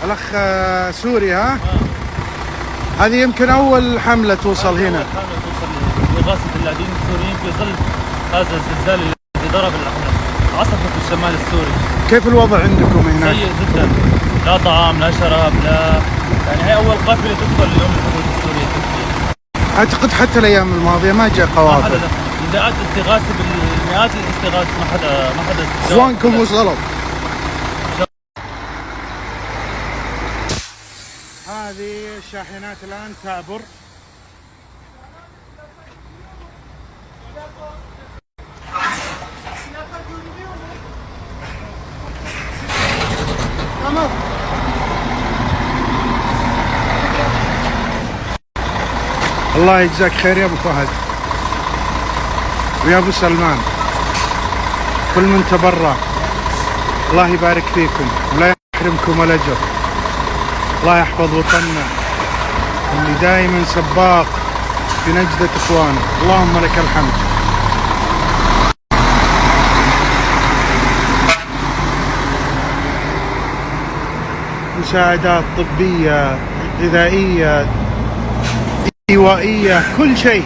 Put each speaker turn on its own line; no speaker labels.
الأخ سوري ها؟ هذه يمكن أول حملة توصل هنا.
أول حملة توصل لإغاثة اللاجئين السوريين في ظل هذا الزلزال الذي ضرب العاصفة في الشمال السوري.
كيف الوضع عندكم هناك؟
سيء جدا، لا طعام لا شراب لا، يعني هي أول قافلة تدخل اليوم الحدود السورية التركية.
أعتقد حتى الأيام الماضية ما جاء قوافل.
نداءات استغاثة بالمئات الاستغاثة ما حدا
إخوانكم وصلوا. هذه الشاحنات الآن تعبر. الله يجزاك خير يا ابو فهد ويا ابو سلمان، كل من تبرع الله يبارك فيكم ولا يحرمكم الاجر. الله يحفظ وطننا اللي دائما سباق في نجدة اخوانه. اللهم لك الحمد. مساعدات طبية غذائية إيوائية كل شيء.